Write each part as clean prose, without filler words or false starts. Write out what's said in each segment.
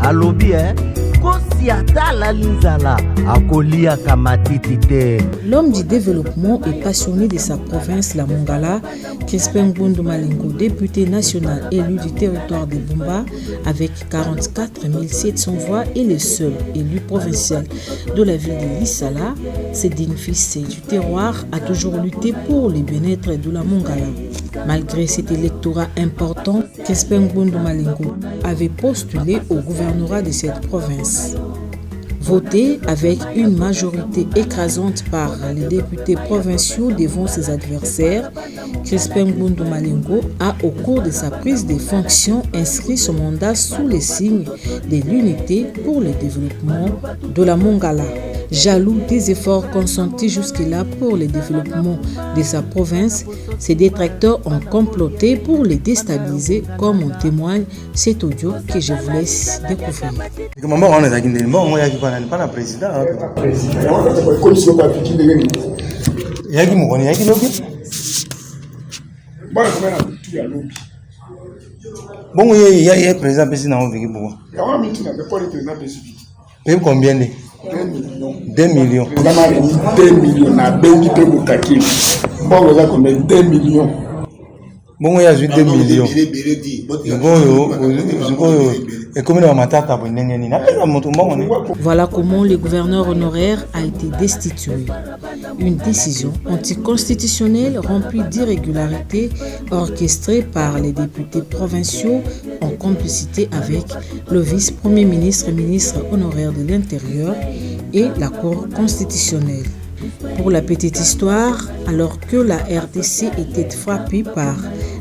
alobi kosi atala linzala akolia kamatiti te. L'homme du développement et passionné de sa province, la Mongala, Crispin Ngbundu Malingo, député national élu du territoire de Bumba avec 44 700 voix et le seul élu provincial de la ville de Lissala, ce digne fils du terroir a toujours lutté pour le bien-être de la Mongala. Malgré cet électorat important, Crispin Ngbundu Malingo avait postulé au gouvernorat de cette province. Voté avec une majorité écrasante par les députés provinciaux devant ses adversaires, Crispin Ngbundu Malingo a, au cours de sa prise de fonctions, inscrit son mandat sous les signes de l'unité pour le développement de la Mongala. Jaloux des efforts consentis jusque-là pour le développement de sa province, ses détracteurs ont comploté pour le déstabiliser, comme en témoigne cet audio que je vous laisse découvrir. Combien de 2 millions. 2 millions. Na bengi pe bukaki. Bon, on a combien 2 millions. Bon, il y a 2 millions. Voilà comment le gouverneur honoraire a été destitué. Une décision anticonstitutionnelle remplie d'irrégularités orchestrée par les députés provinciaux en complicité avec le vice-premier ministre et ministre honoraire de l'Intérieur et la Cour constitutionnelle. Pour la petite histoire, alors que la RDC était frappée par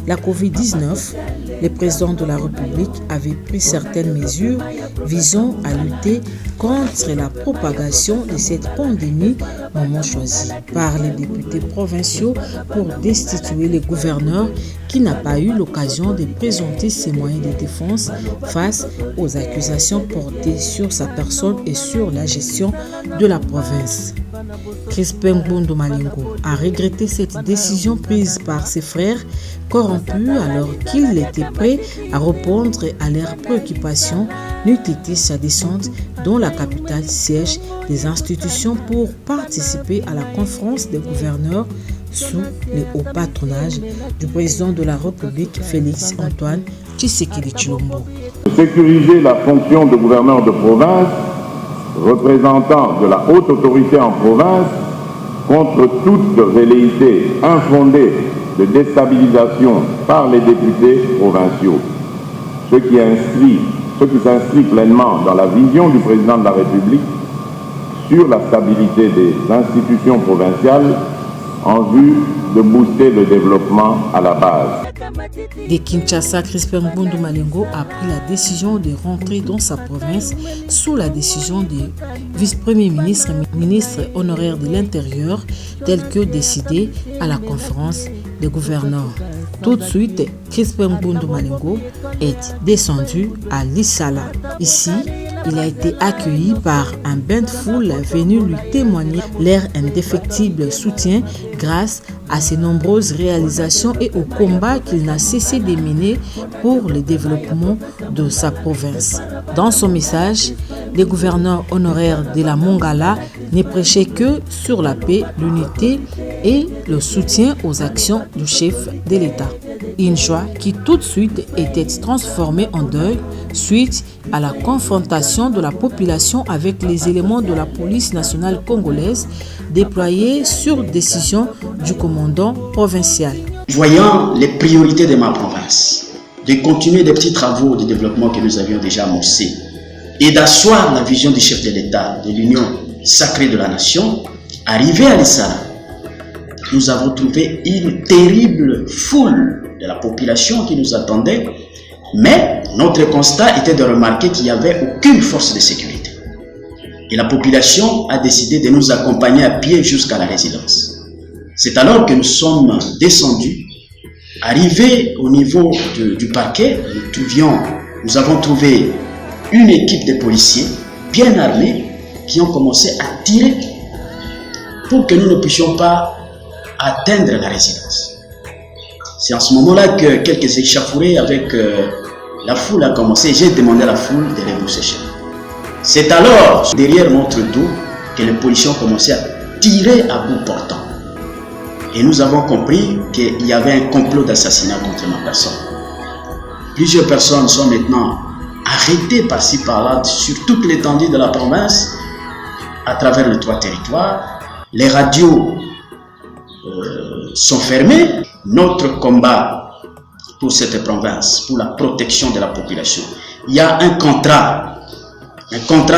la Covid-19, le président de la République avait pris certaines mesures visant à lutter contre la propagation de cette pandémie, moment choisi par les députés provinciaux pour destituer le gouverneur qui n'a pas eu l'occasion de présenter ses moyens de défense face aux accusations portées sur sa personne et sur la gestion de la province. Crispin Ngbundu Malingo a regretté cette décision prise par ses frères corrompus alors qu'il était prêt à répondre à leurs préoccupations n'eût été sa descente dans la capitale siège des institutions pour participer à la conférence des gouverneurs sous le haut patronage du président de la République Félix Antoine Tshisekedi Tshilombo. Sécuriser la fonction de gouverneur de province, représentant de la haute autorité en province, contre toute velléité infondée de déstabilisation par les députés provinciaux, ce qui s'inscrit pleinement dans la vision du président de la République sur la stabilité des institutions provinciales en vue de booster le développement à la base. De Kinshasa, Crispin Ngbundu Malingo a pris la décision de rentrer dans sa province sous la décision du vice-premier ministre et ministre honoraire de l'Intérieur, tel que décidé à la conférence des gouverneurs. Tout de suite, Crispin Ngbundu Malingo est descendu à Lissala. Ici, il a été accueilli par un bain de foule venu lui témoigner leur indéfectible soutien grâce à ses nombreuses réalisations et au combat qu'il n'a cessé de mener pour le développement de sa province. Dans son message, le gouverneur honoraire de la Mongala ne prêchait que sur la paix, l'unité et le soutien aux actions du chef de l'État. Une joie qui tout de suite était transformée en deuil suite à la confrontation de la population avec les éléments de la police nationale congolaise déployés sur décision du commandant provincial. Voyant les priorités de ma province, de continuer des petits travaux de développement que nous avions déjà amorcés et d'asseoir la vision du chef de l'État de l'Union sacrée de la nation, arrivé à Lissala, nous avons trouvé une terrible foule de la population qui nous attendait, mais notre constat était de remarquer qu'il n'y avait aucune force de sécurité. Et la population a décidé de nous accompagner à pied jusqu'à la résidence. C'est alors que nous sommes descendus, arrivés au niveau du parquet, nous avons trouvé une équipe de policiers bien armés qui ont commencé à tirer pour que nous ne puissions pas atteindre la résidence. C'est en ce moment-là que quelques échauffourées avec La foule a commencé, j'ai demandé à la foule de repousser chez nous. C'est alors, derrière notre dos, que les policiers ont commencé à tirer à bout portant. Et nous avons compris qu'il y avait un complot d'assassinat contre ma personne. Plusieurs personnes sont maintenant arrêtées par-ci par-là sur toute l'étendue de la province, à travers les 3 territoires. Les radios sont fermées. Notre combat pour cette province, pour la protection de la population, il y a un contrat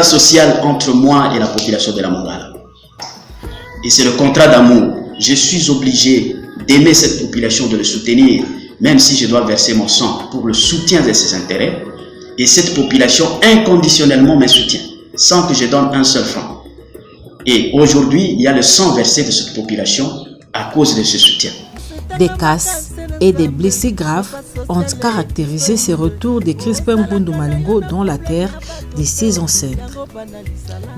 social entre moi et la population de la Mongala. Et c'est le contrat d'amour. Je suis obligé d'aimer cette population, de le soutenir, même si je dois verser mon sang pour le soutien de ses intérêts. Et cette population inconditionnellement me soutient, sans que je donne un seul franc. Et aujourd'hui, il y a le sang versé de cette population à cause de ce soutien. Des casses et des blessés graves ont caractérisé ce retour de Crispin Ngundu Malingo dans la terre de ses ancêtres.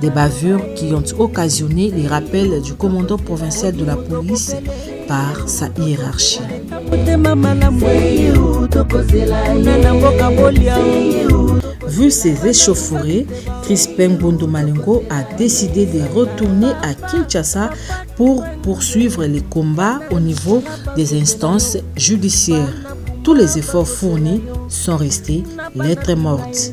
Des bavures qui ont occasionné les rappels du commandant provincial de la police par sa hiérarchie. Vu ces échauffourées, Crispin Ngundu Malingo a décidé de retourner à Kinshasa pour poursuivre les combats au niveau des instances judiciaires. Tous les efforts fournis sont restés lettres mortes.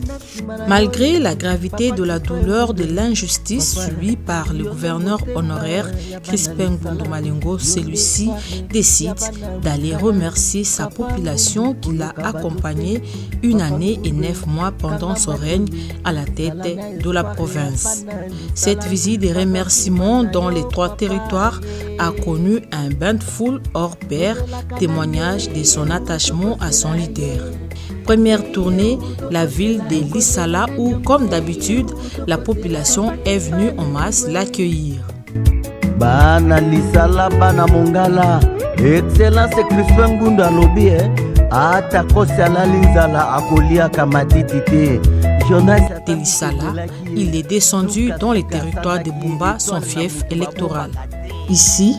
Malgré la gravité de la douleur de l'injustice subie par le gouverneur honoraire Crispin Ngundu Malingo, celui-ci décide d'aller remercier sa population qui l'a accompagné 1 année et 9 mois pendant son règne à la tête de la province. Cette visite de remerciements dans les 3 territoires a connu un bain de foule hors pair, témoignage de son attachement à son leader. Première tournée, la ville de Lissala où, comme d'habitude, la population est venue en masse l'accueillir. Bana Lissala, bana Mongala, Excellence Crispin Ngundu alobi ata kosala linzala akolia kamatiti te. De Lissala, il est descendu dans les territoires de Bumba, son fief électoral. Ici,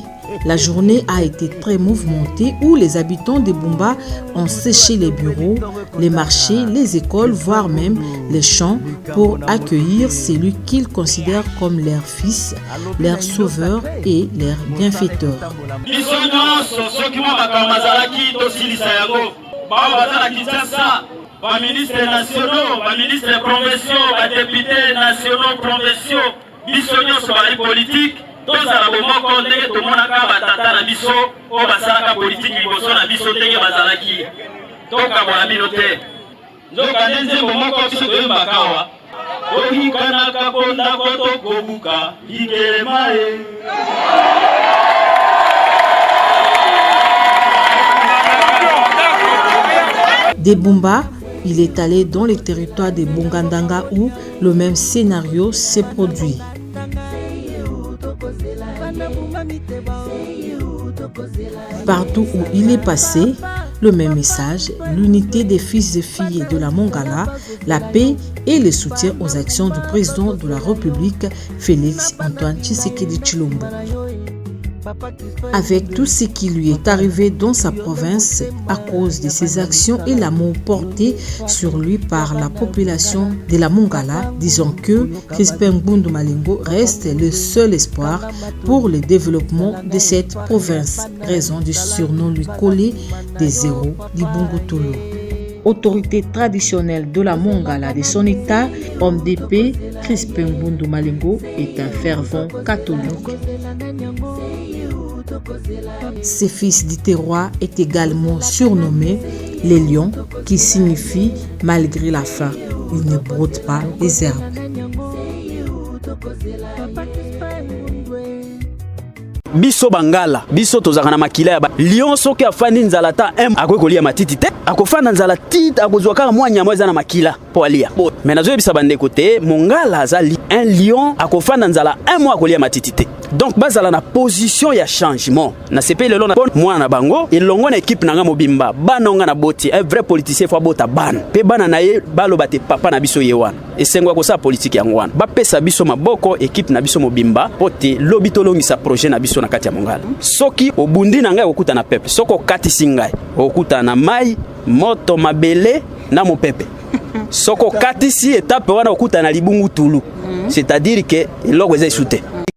la journée a été très mouvementée où les habitants de Bumba ont séché les bureaux, les marchés, les écoles, voire même les champs pour accueillir celui qu'ils considèrent comme leur fils, leur sauveur et leur bienfaiteur. Ministres nationaux, ministres provinciaux, députés nationaux, provinciaux, missionnaires politiques. Tous à bomoko ndenge to monaka batata na biso o basalaka politique liboso na biso ndenge bazalaki toka bona bino te nzoka ndenze bomoko biso toyembaka awa oyikanaka bonda koto kobuka likelemae. De Bumba, il est allé dans les territoires de Bongandanga où le même scénario s'est produit. Partout où il est passé, le même message, l'unité des fils et filles de la Mongala, la paix et le soutien aux actions du président de la République, Félix Antoine Tshisekedi Tshilombo. Avec tout ce qui lui est arrivé dans sa province à cause de ses actions et l'amour porté sur lui par la population de la Mongala, disons que Crispin Ngundu Malingo reste le seul espoir pour le développement de cette province, raison du surnom lui collé des héros du Bongotolo. Autorité traditionnelle de la Mongala de son état, homme d'épée, Crispin Ngundu Malingo est un fervent catholique. Ses fils du terroir est également surnommé les lions, qui signifie malgré la faim, ils ne brodent pas les herbes. Biso bangala biso tozaka na makila ya lion soki afandi nzalata akoki kolia matiti te akofanda nzala tite akozwa kaka mwa nyama eza na makila po alia mais nazoyebisa bandeko te mongala azali un lion akofanda nzala un mois akolia matiti te. Donc bazala na position ya changement na sepe lelo na mwana na bango elongo na équipe nanga mobimba banonga na boti un vrai politicien fo bota ban pe bana na ye baloba te papa na biso yewana esengwa ko sa politique yango wana ba pesa biso maboko équipe na biso mobimba pote lobito longisa projet na biso na kati ya Mongala soki obundi na ngai okuta na peuple soko katisi ngai okuta na mai moto mabele na mopepe soko katisi étape wana okuta na libungu tulu c'est-à-dire que eloko eza esute